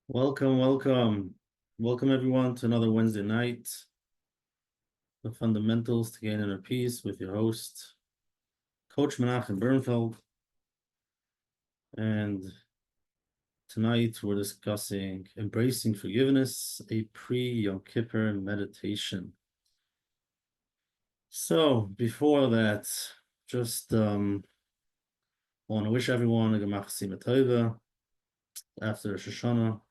Welcome, welcome. Welcome everyone to another Wednesday night. The Fundamentals to Gain Inner Peace with your host, Coach Menachem Bernfeld. And tonight we're discussing Embracing Forgiveness, a Pre-Yom Kippur meditation. So before that, just want to wish everyone a Gemach Sima Tova after Rosh Hashanah,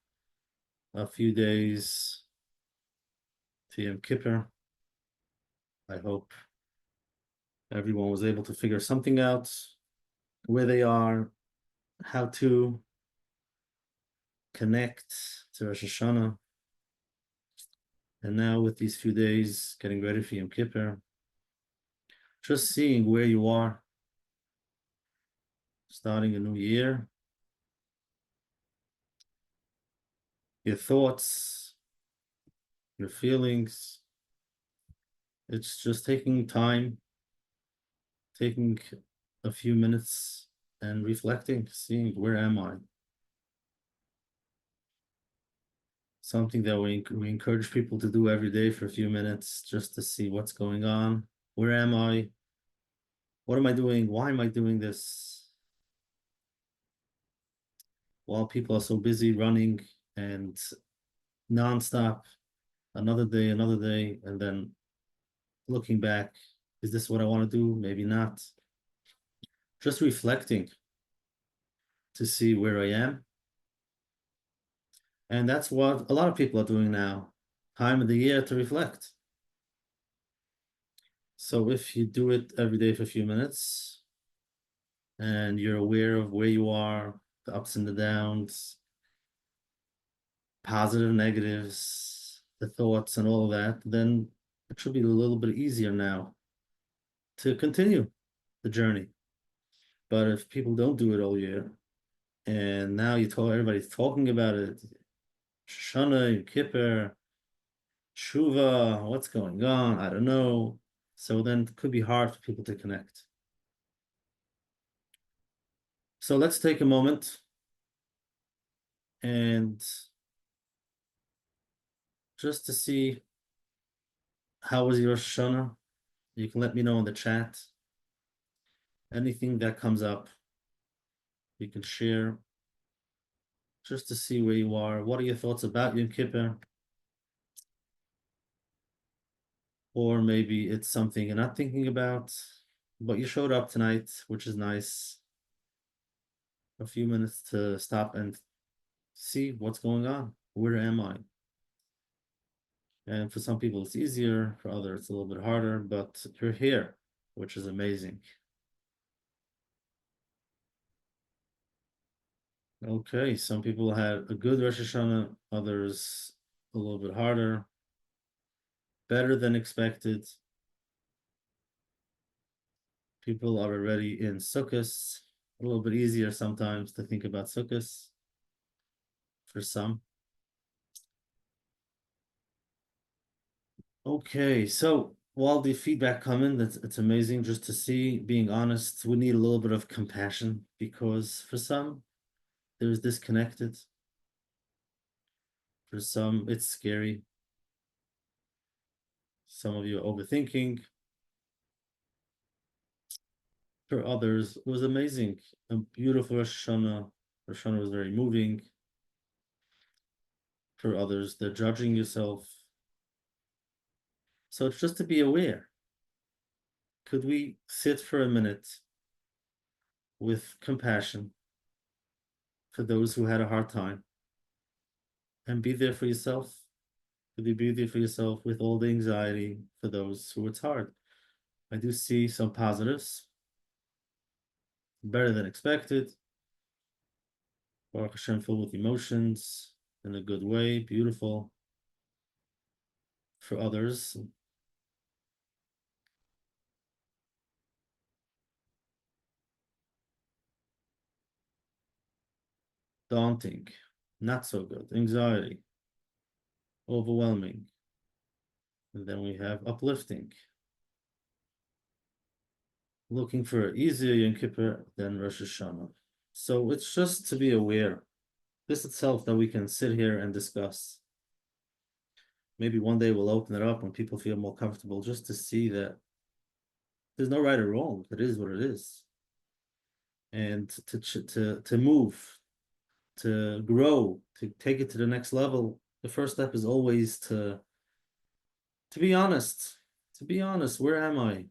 a few days to Yom Kippur. I hope everyone was able to figure something out, where they are, how to connect to Rosh Hashanah. And now with these few days, getting ready for Yom Kippur, just seeing where you are, starting a new year, your thoughts, your feelings. It's just taking time, taking a few minutes and reflecting, seeing where am I? Something that we encourage people to do every day for a few minutes, just to see what's going on. Where am I? What am I doing? Why am I doing this? While people are so busy running and nonstop, another day, and then looking back, is this what I want to do? Maybe not. Just reflecting to see where I am. And that's what a lot of people are doing now. Time of the year to reflect. So if you do it every day for a few minutes and you're aware of where you are, the ups and the downs, positive, negatives, the thoughts and all of that, then it should be a little bit easier now to continue the journey. But if people don't do it all year, and now everybody's talking about it, Shana, Yom Kippur, Shuva, what's going on? I don't know. So then it could be hard for people to connect. So let's take a moment and just to see, how was your Rosh Hashanah? You can let me know in the chat. Anything that comes up, you can share, just to see where you are. What are your thoughts about Yom Kippur? Or maybe it's something you're not thinking about, but you showed up tonight, which is nice. A few minutes to stop and see what's going on. Where am I? And for some people it's easier, for others it's a little bit harder, but you're here, which is amazing. Okay, some people had a good Rosh Hashanah, others a little bit harder, better than expected. People are already in Sukkot, a little bit easier sometimes to think about Sukkot for some. Okay, so while the feedback coming, it's amazing just to see, being honest, we need a little bit of compassion because for some, there's disconnected. For some, it's scary. Some of you are overthinking. For others, it was amazing. A beautiful Rosh Hashanah. Rosh Hashanah was very moving. For others, they're judging yourself. So it's just to be aware. Could we sit for a minute with compassion for those who had a hard time and be there for yourself? Could you be there for yourself with all the anxiety for those who it's hard? I do see some positives, better than expected. Baruch Hashem, filled with emotions in a good way, beautiful. For others, daunting, not so good, anxiety, overwhelming. And then we have uplifting, looking for easier Yom Kippur than Rosh Hashanah. So it's just to be aware this itself that we can sit here and discuss. Maybe one day we'll open it up when people feel more comfortable, just to see that there's no right or wrong. It is what it is. And to move, to grow, to take it to the next level, the first step is always to be honest. To be honest, where am I?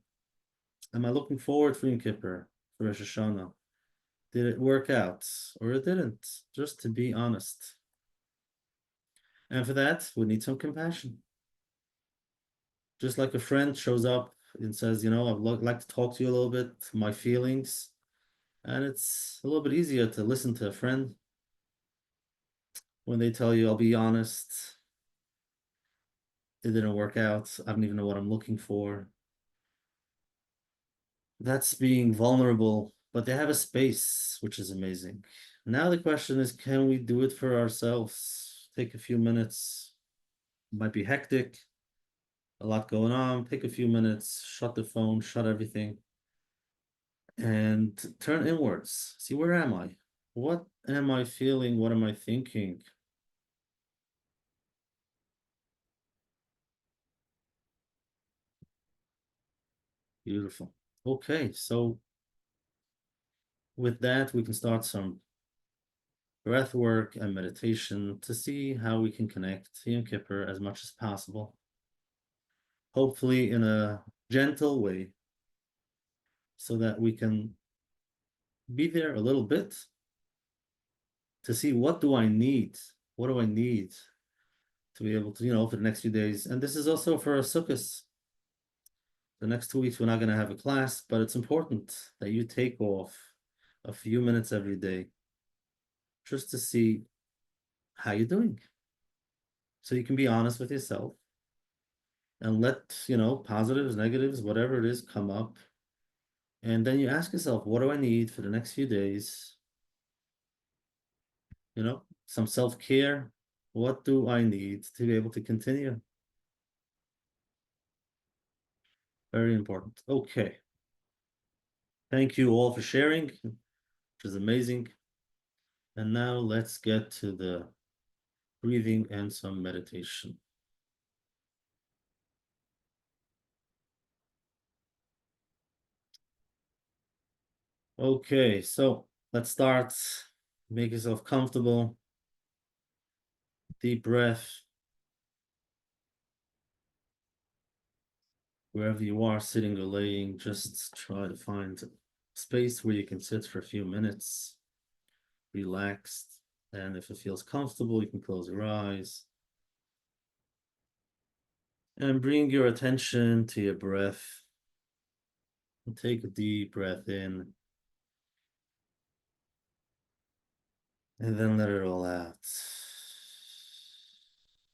Am I looking forward for Yom Kippur, for Rosh Hashanah? Did it work out or it didn't? Just to be honest. And for that, we need some compassion. Just like a friend shows up and says, I'd like to talk to you a little bit, my feelings. And it's a little bit easier to listen to a friend when they tell you, I'll be honest, it didn't work out. I don't even know what I'm looking for. That's being vulnerable, but they have a space, which is amazing. Now the question is, can we do it for ourselves? Take a few minutes. It might be hectic, a lot going on. Take a few minutes, shut the phone, shut everything, and turn inwards. See, where am I? What am I feeling? What am I thinking? Beautiful. Okay, so with that, we can start some breath work and meditation to see how we can connect to Yom Kippur as much as possible. Hopefully in a gentle way, so that we can be there a little bit to see what do I need? What do I need to be able to, for the next few days? And this is also for Sukkot. The next 2 weeks, we're not going to have a class, but it's important that you take off a few minutes every day just to see how you're doing. So you can be honest with yourself and let, positives, negatives, whatever it is, come up. And then you ask yourself, what do I need for the next few days? Some self-care. What do I need to be able to continue? Very important. Okay. Thank you all for sharing, which is amazing. And now let's get to the breathing and some meditation. Okay, so let's start. Make yourself comfortable. Deep breath. Wherever you are, sitting or laying, just try to find a space where you can sit for a few minutes, relaxed. And if it feels comfortable, you can close your eyes. And bring your attention to your breath. And take a deep breath in. And then let it all out.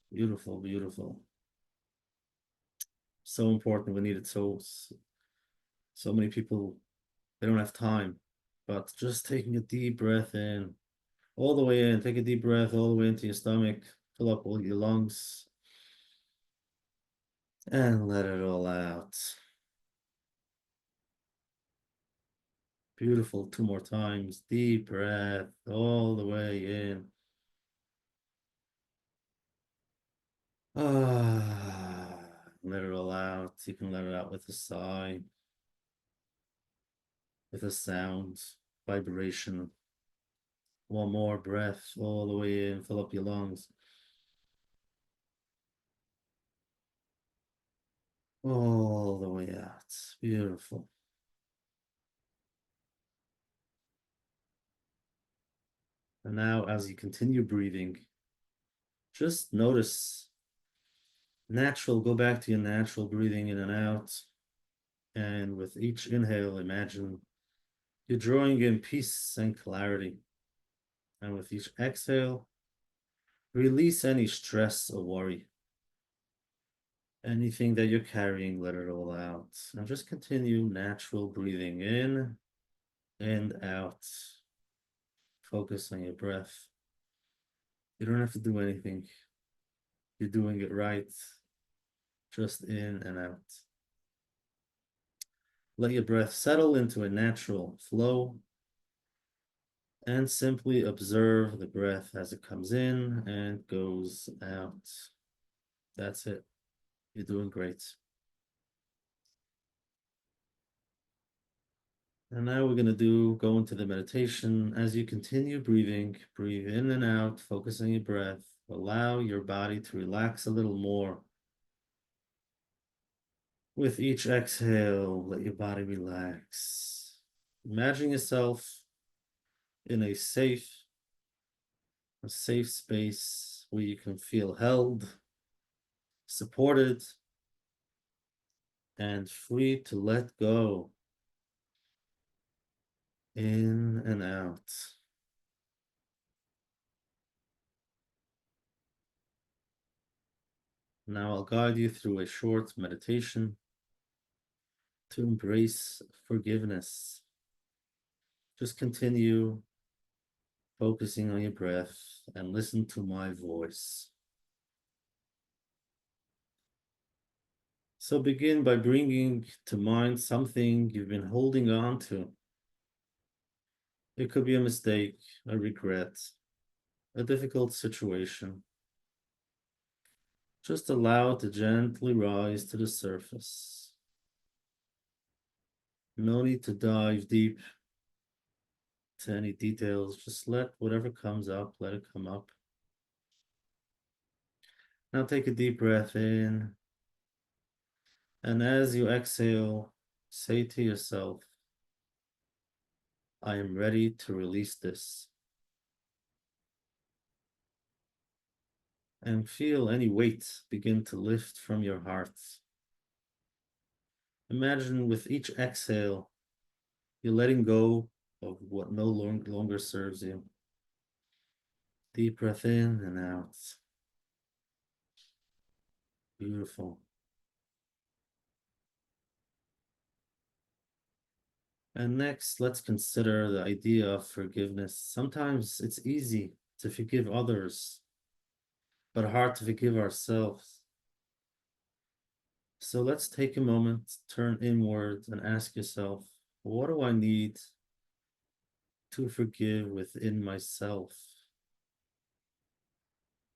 Beautiful, beautiful. So important. We need it so many people, they don't have time. But just taking a deep breath in, all the way in, take a deep breath all the way into your stomach, fill up all your lungs, and let it all out. Beautiful. 2 more times. Deep breath all the way in. Let it all out. You can let it out with a sigh, with a sound, vibration. One more breath all the way in. Fill up your lungs. All the way out. Beautiful. And now, as you continue breathing, just notice natural, go back to your natural breathing in and out. And with each inhale, imagine you're drawing in peace and clarity. And with each exhale, release any stress or worry. Anything that you're carrying, let it all out. And just continue natural breathing in and out. Focus on your breath. You don't have to do anything. You're doing it right. Just in and out. Let your breath settle into a natural flow. And simply observe the breath as it comes in and goes out. That's it. You're doing great. And now we're going to go into the meditation. As you continue breathing, breathe in and out, focus on your breath. Allow your body to relax a little more. With each exhale, let your body relax. Imagine yourself in a safe space where you can feel held, supported, and free to let go. In and out. Now I'll guide you through a short meditation to embrace forgiveness. Just continue focusing on your breath and listen to my voice. So begin by bringing to mind something you've been holding on to. It could be a mistake, a regret, a difficult situation. Just allow it to gently rise to the surface. No need to dive deep to any details. Just let whatever comes up, let it come up. Now take a deep breath in. And as you exhale, say to yourself, I am ready to release this. And feel any weight begin to lift from your heart. Imagine with each exhale, you're letting go of what no longer serves you. Deep breath in and out. Beautiful. And next, let's consider the idea of forgiveness. Sometimes it's easy to forgive others, but hard to forgive ourselves. So let's take a moment, turn inward, and ask yourself, what do I need to forgive within myself?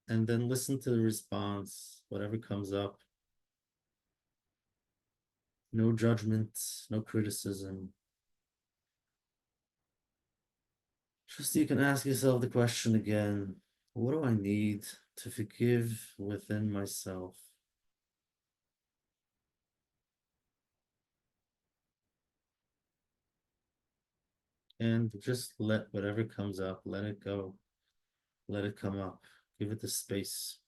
And then listen to the response, whatever comes up. No judgment, no criticism. Just you can ask yourself the question again, what do I need to forgive within myself? And just let whatever comes up, let it go. Let it come up. Give it the space.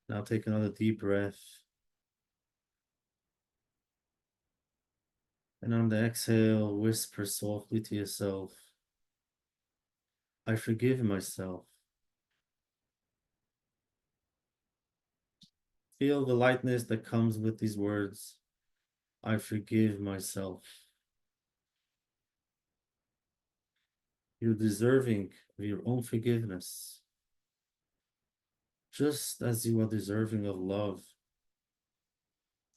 Now take another deep breath. And on the exhale, whisper softly to yourself, I forgive myself. Feel the lightness that comes with these words. I forgive myself. You're deserving of your own forgiveness, just as you are deserving of love.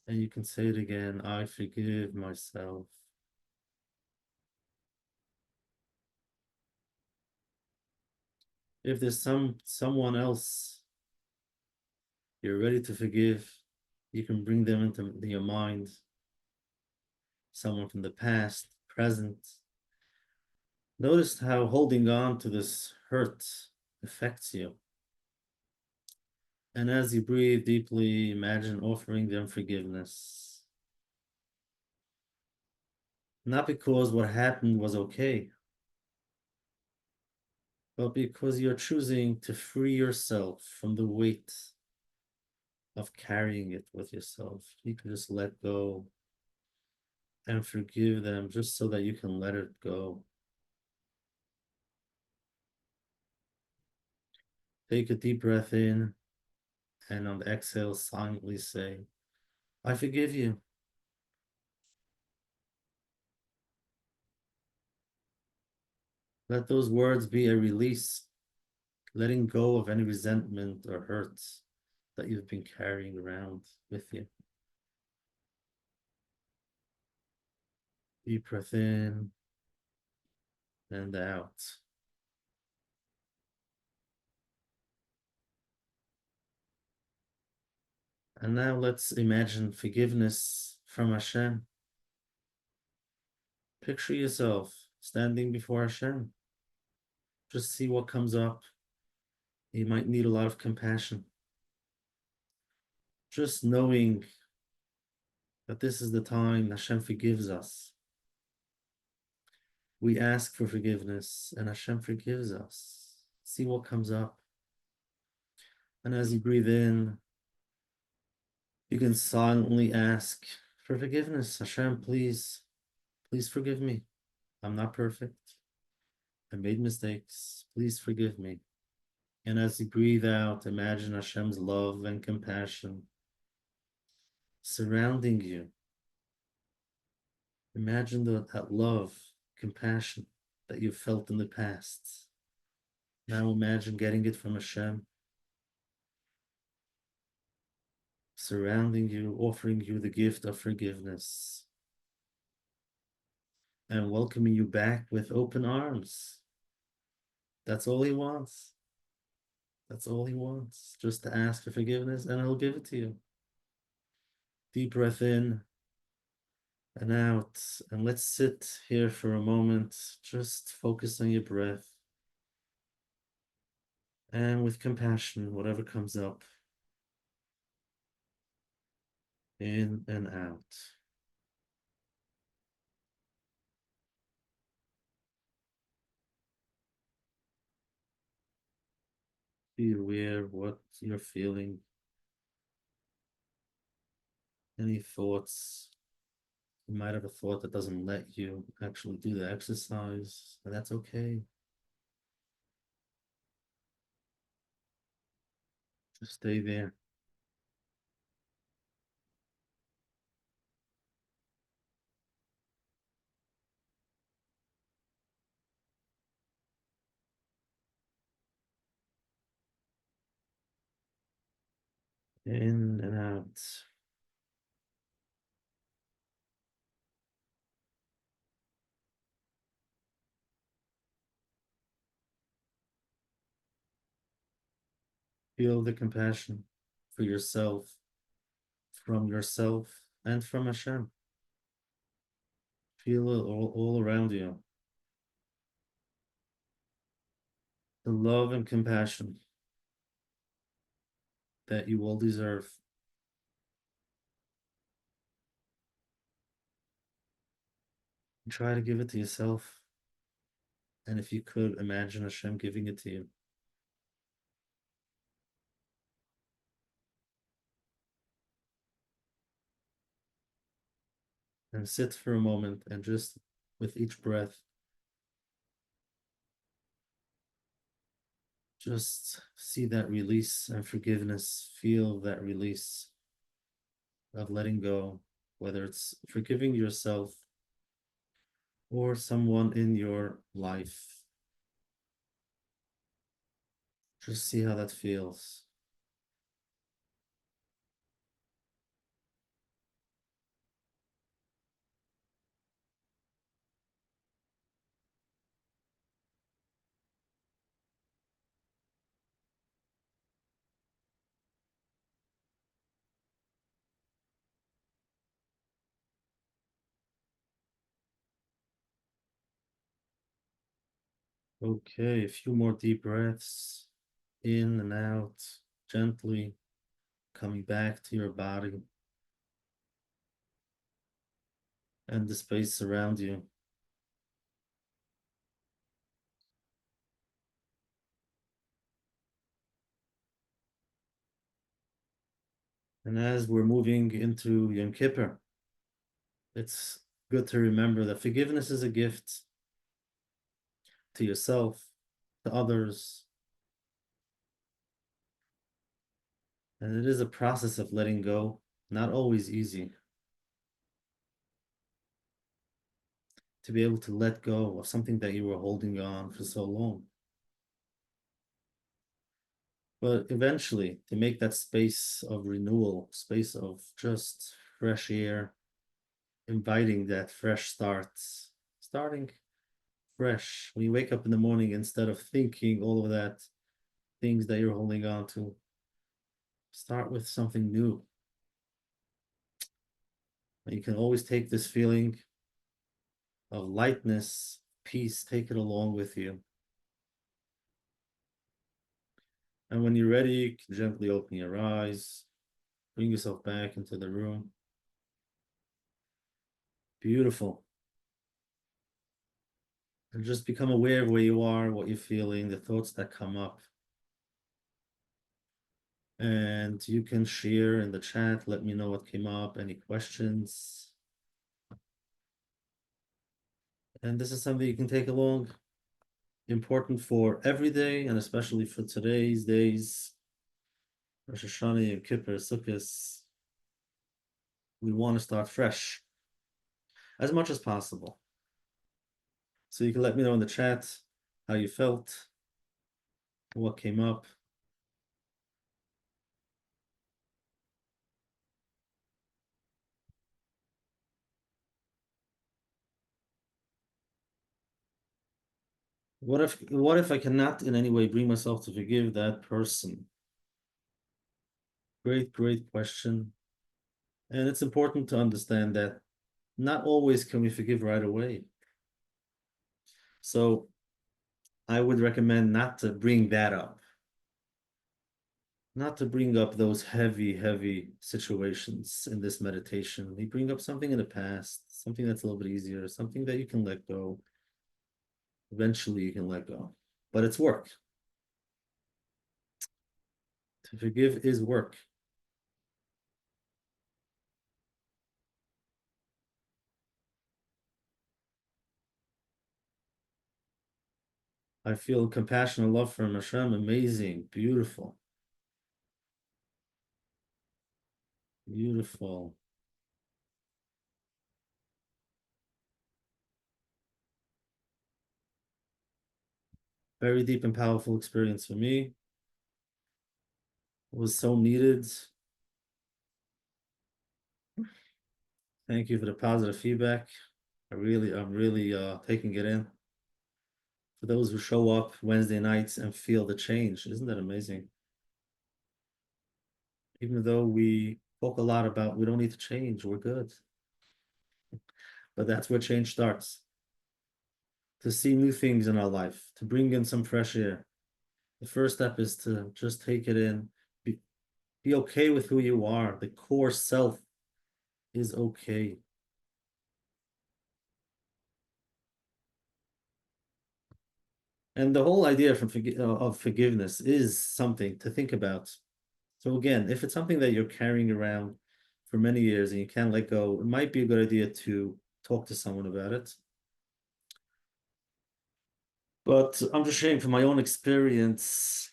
And you can say it again, I forgive myself. If there's someone else you're ready to forgive, you can bring them into your mind. Someone from the past, present. Notice how holding on to this hurt affects you. And as you breathe deeply, imagine offering them forgiveness. Not because what happened was okay, but because you're choosing to free yourself from the weight of carrying it with yourself. You can just let go and forgive them just so that you can let it go. Take a deep breath in, and on the exhale, silently say, I forgive you. Let those words be a release, letting go of any resentment or hurts that you've been carrying around with you. Deep breath in and out. And now let's imagine forgiveness from Hashem. Picture yourself standing before Hashem. Just see what comes up. You might need a lot of compassion. Just knowing that this is the time Hashem forgives us. We ask for forgiveness and Hashem forgives us. See what comes up. And as you breathe in, you can silently ask for forgiveness. Hashem, please forgive me. I'm not perfect. I made mistakes. Please forgive me. And as you breathe out, imagine Hashem's love and compassion surrounding you. Imagine that love, compassion that you've felt in the past. Now imagine getting it from Hashem, surrounding you, offering you the gift of forgiveness, and welcoming you back with open arms. That's all he wants. That's all he wants, just to ask for forgiveness, and he'll give it to you. Deep breath in and out, and let's sit here for a moment. Just focus on your breath, and with compassion, whatever comes up, in and out. Be aware of what you're feeling. Any thoughts? You might have a thought that doesn't let you actually do the exercise, but that's okay. Just stay there. In and out. Feel the compassion for yourself, from yourself, and from Hashem. Feel it all around you. The love and compassion that you all deserve. Try to give it to yourself. And if you could, imagine Hashem giving it to you. And sit for a moment and just with each breath, just see that release and forgiveness. Feel that release of letting go, whether it's forgiving yourself or someone in your life. Just see how that feels. Okay, a few more deep breaths in and out, gently coming back to your body and the space around you. And as we're moving into Yom Kippur, it's good to remember that forgiveness is a gift to yourself, to others, and it is a process of letting go, not always easy. To be able to let go of something that you were holding on for so long. But eventually, to make that space of renewal, space of just fresh air, inviting that fresh starting fresh. When you wake up in the morning, instead of thinking all of that, things that you're holding on to, start with something new. And you can always take this feeling of lightness, peace, take it along with you. And when you're ready, you can gently open your eyes, bring yourself back into the room. Beautiful. And just become aware of where you are, what you're feeling, the thoughts that come up. And you can share in the chat, let me know what came up, any questions. And this is something you can take along, important for every day, and especially for today's days, Rosh Hashanah, Yom Kippur, Sukkot. We want to start fresh as much as possible. So you can let me know in the chat how you felt, what came up. What if I cannot in any way bring myself to forgive that person? Great, great question. And it's important to understand that not always can we forgive right away. So I would recommend not to bring that up, not to bring up those heavy, heavy situations in this meditation. We bring up something in the past, something that's a little bit easier, something that you can let go. Eventually you can let go, but it's work. To forgive is work. I feel compassion and love for Hashem. Amazing, beautiful, beautiful. Very deep and powerful experience for me. It was so needed. Thank you for the positive feedback. I'm really taking it in. For those who show up Wednesday nights and feel the change, isn't that amazing? Even though we talk a lot about we don't need to change, we're good. But that's where change starts. To see new things in our life, to bring in some fresh air. The first step is to just take it in, be okay with who you are. The core self is okay. And the whole idea of forgiveness is something to think about. So again, if it's something that you're carrying around for many years and you can't let go, it might be a good idea to talk to someone about it. But I'm just sharing from my own experience,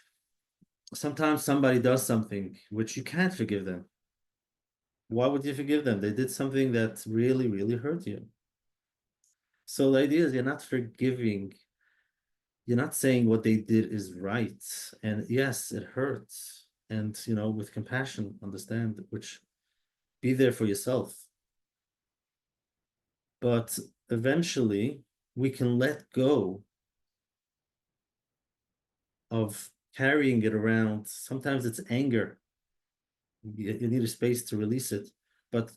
sometimes somebody does something which you can't forgive them. Why would you forgive them? They did something that really, really hurt you. So the idea is you're not forgiving, you're not saying what they did is right. And yes, it hurts. And with compassion, understand, which be there for yourself. But eventually we can let go of carrying it around. Sometimes it's anger. You need a space to release it, but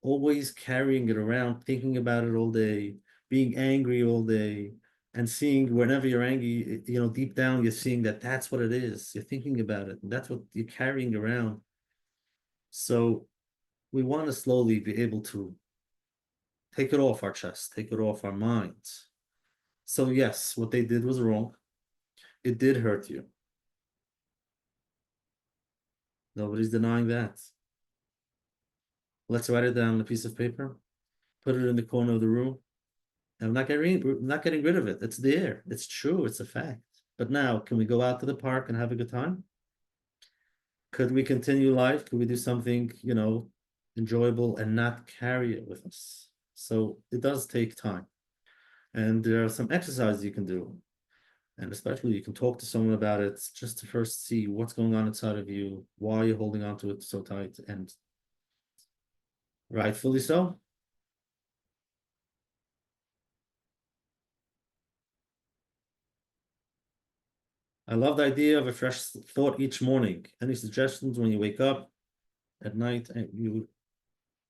always carrying it around, thinking about it all day, being angry all day, and seeing whenever you're angry, deep down, you're seeing that that's what it is. You're thinking about it. And that's what you're carrying around. So we want to slowly be able to take it off our chest, take it off our minds. So yes, what they did was wrong. It did hurt you. Nobody's denying that. Let's write it down on a piece of paper, put it in the corner of the room. And I'm not getting rid of it. It's there. It's true. It's a fact. But now, can we go out to the park and have a good time? Could we continue life? Could we do something, enjoyable and not carry it with us? So it does take time. And there are some exercises you can do. And especially you can talk to someone about it just to first see what's going on inside of you, why you're holding on to it so tight, and rightfully so. I love the idea of a fresh thought each morning. Any suggestions when you wake up at night and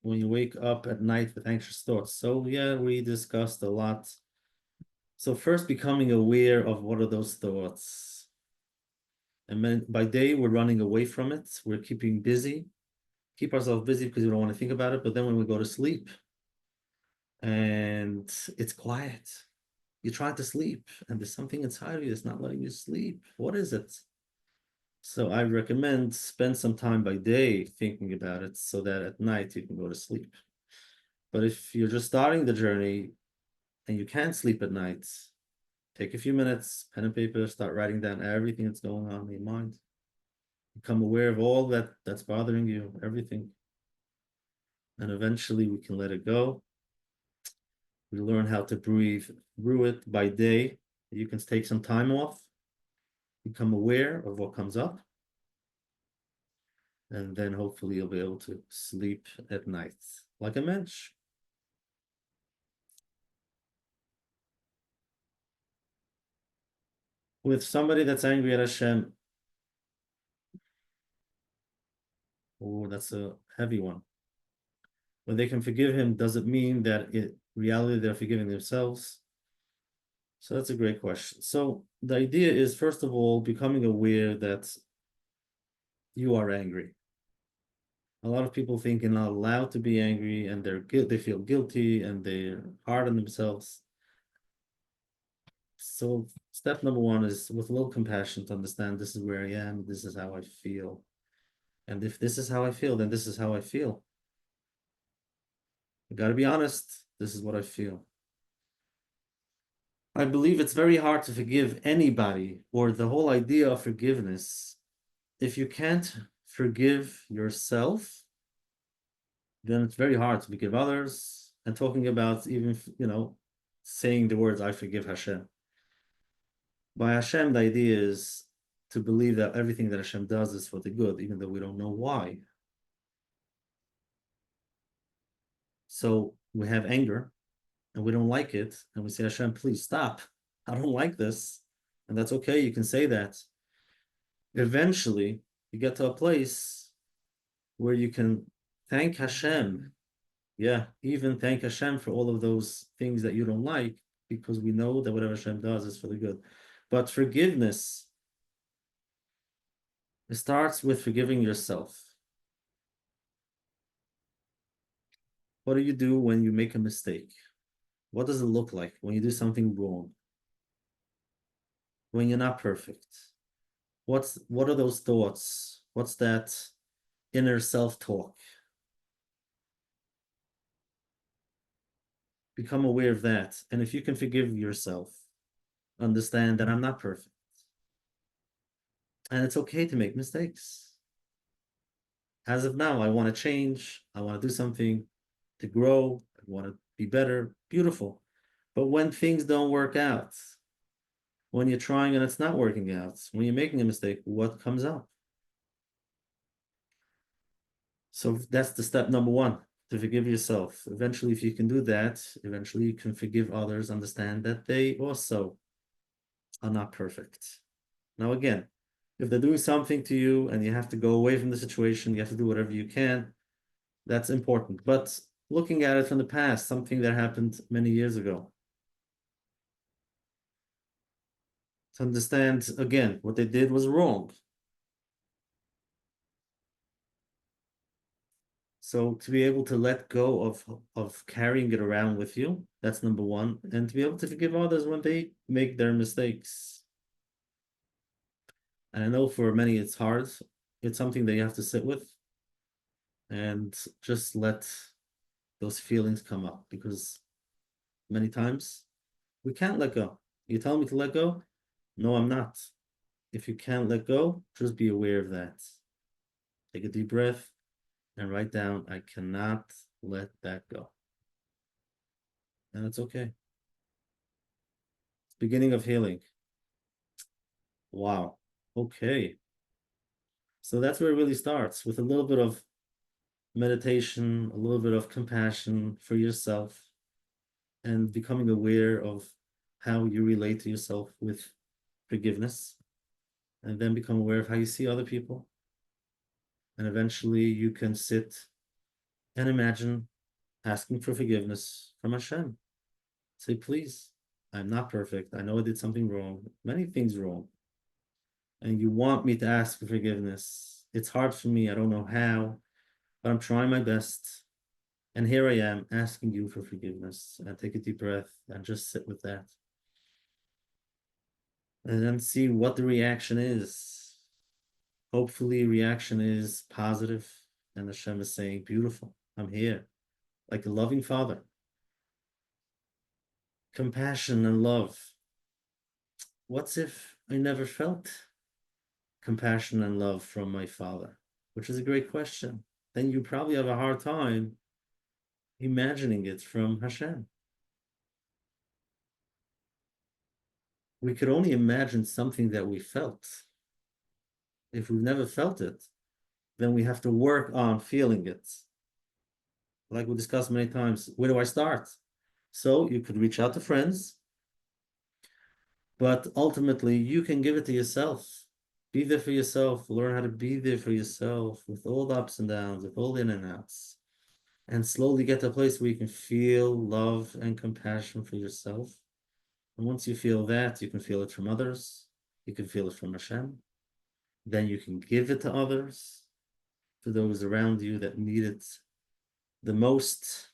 when you wake up at night with anxious thoughts? So yeah, we discussed a lot. So first becoming aware of what are those thoughts. And then by day, we're running away from it. We're keeping busy, keep ourselves busy because we don't want to think about it. But then when we go to sleep and it's quiet, you're trying to sleep and there's something inside of you that's not letting you sleep. What is it? So I recommend spend some time by day thinking about it so that at night you can go to sleep. But if you're just starting the journey and you can't sleep at night, take a few minutes, pen and paper, start writing down everything that's going on in your mind. Become aware of all that's bothering you, everything. And eventually we can let it go. We learn how to breathe through it by day. You can take some time off, become aware of what comes up, and then hopefully you'll be able to sleep at night like a mensch. With somebody that's angry at Hashem, oh, that's a heavy one. When they can forgive him, does it mean that in reality they're forgiving themselves? So that's a great question. So the idea is, first of all, becoming aware that you are angry. A lot of people think you're not allowed to be angry, and they feel guilty and they're hard on themselves. So step number one is with a little compassion to understand this is where I am, this is how I feel. And if this is how I feel, then this is how I feel. I gotta be honest, this is what I feel. I believe it's very hard to forgive anybody or the whole idea of forgiveness. If you can't forgive yourself, then it's very hard to forgive others. And talking about even, saying the words, I forgive Hashem. By Hashem, the idea is to believe that everything that Hashem does is for the good, even though we don't know why. So we have anger and we don't like it. And we say, Hashem, please stop. I don't like this. And that's okay. You can say that. Eventually, you get to a place where you can thank Hashem. Yeah, even thank Hashem for all of those things that you don't like, because we know that whatever Hashem does is for the good. But forgiveness, it starts with forgiving yourself. What do you do when you make a mistake? What does it look like when you do something wrong? When you're not perfect? What are those thoughts? What's that inner self-talk? Become aware of that. And if you can forgive yourself, understand that I'm not perfect. And it's okay to make mistakes. As of now, I want to change. I want to do something to grow. I want to be better. Beautiful. But when things don't work out, when you're trying and it's not working out, when you're making a mistake, what comes up? So that's the step number one, to forgive yourself. Eventually, if you can do that, eventually you can forgive others, understand that they also are not perfect. Now, again, if they're doing something to you and you have to go away from the situation, you have to do whatever you can, that's important. But looking at it from the past, something that happened many years ago, to understand, again, what they did was wrong. So to be able to let go of carrying it around with you, that's number one. And to be able to forgive others when they make their mistakes. And I know for many it's hard. It's something that you have to sit with and just let those feelings come up, because many times we can't let go. You tell me to let go? No, I'm not. If you can't let go, just be aware of that. Take a deep breath and write down, I cannot let that go. And it's okay. It's beginning of healing. Wow. Okay. So that's where it really starts, with a little bit of meditation, a little bit of compassion for yourself, and becoming aware of how you relate to yourself with forgiveness. and then become aware of how you see other people. And eventually you can sit and imagine asking for forgiveness from Hashem. Say, please, I'm not perfect. I know I did something wrong, many things wrong. And you want me to ask for forgiveness. It's hard for me. I don't know how, but I'm trying my best. And here I am asking you for forgiveness. And take a deep breath and just sit with that. And then see what the reaction is. Hopefully, reaction is positive, and Hashem is saying, beautiful, I'm here, like a loving father. Compassion and love. What's if I never felt compassion and love from my father? Which is a great question. Then you probably have a hard time imagining it from Hashem. We could only imagine something that we felt. If we've never felt it, then we have to work on feeling it. Like we discussed many times, where do I start? So you could reach out to friends, but ultimately you can give it to yourself. Be there for yourself. Learn how to be there for yourself with all the ups and downs, with all the in and outs, and slowly get to a place where you can feel love and compassion for yourself. And once you feel that, you can feel it from others. You can feel it from Hashem. Then you can give it to others, to those around you that need it the most.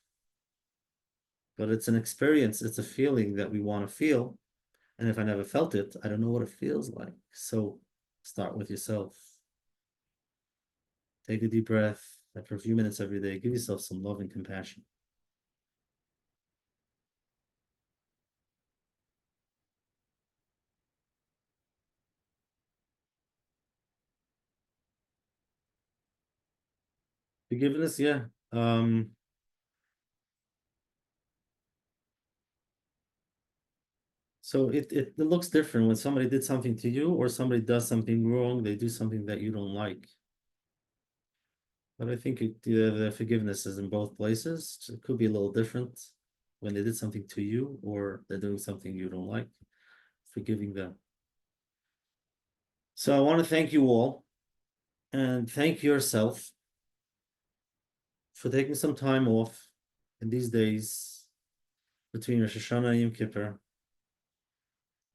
But it's an experience, it's a feeling that we want to feel. And if I never felt it, I don't know what it feels like. So start with yourself. Take a deep breath for a few minutes every day. Give yourself some love and compassion. Forgiveness, yeah. So it looks different when somebody did something to you or somebody does something wrong, they do something that you don't like. But I think the forgiveness is in both places. It could be a little different when they did something to you or they're doing something you don't like, forgiving them. So I want to thank you all and thank yourself for taking some time off in these days between Rosh Hashanah and Yom Kippur.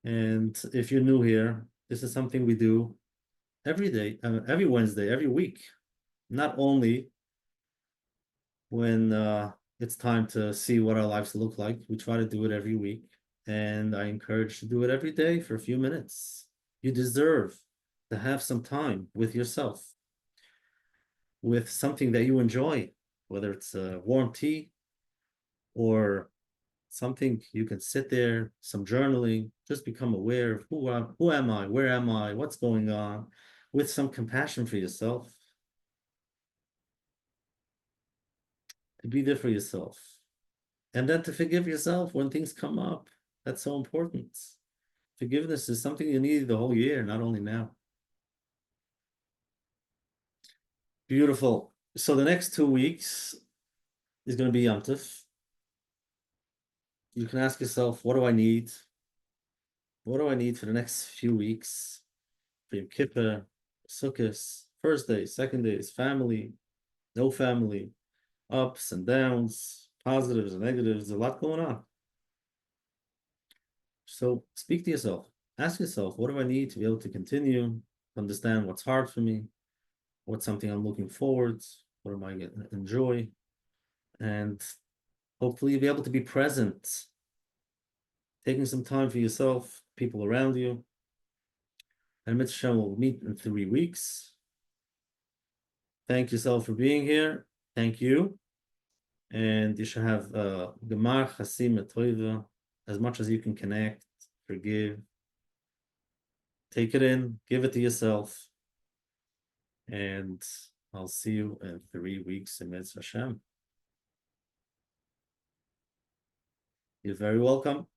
And if you're new here, this is something we do every day, every Wednesday, every week. Not only when it's time to see what our lives look like, we try to do it every week. And I encourage to do it every day for a few minutes. You deserve to have some time with yourself, with something that you enjoy, whether it's a warm tea or something you can sit there, some journaling, just become aware of who am I, where am I, what's going on, with some compassion for yourself, to be there for yourself. And then to forgive yourself when things come up. That's so important. Forgiveness is something you need the whole year, not only now. Beautiful. So the next 2 weeks is going to be Yom Tov. You can ask yourself, what do I need? What do I need for the next few weeks? For Yom Kippur, Sukkot, first day, second day is family, no family, ups and downs, positives and negatives, a lot going on. So speak to yourself. Ask yourself, what do I need to be able to continue, understand what's hard for me, what's something I'm looking forward, what am I going to enjoy, and hopefully you'll be able to be present, taking some time for yourself, people around you. And Mitzvah will meet in 3 weeks. Thank yourself for being here. Thank you. And you should have Gemar Chasim Toiva, as much as you can connect, forgive, take it in, give it to yourself. And I'll see you in 3 weeks in Mitzvah Hashem. You're very welcome.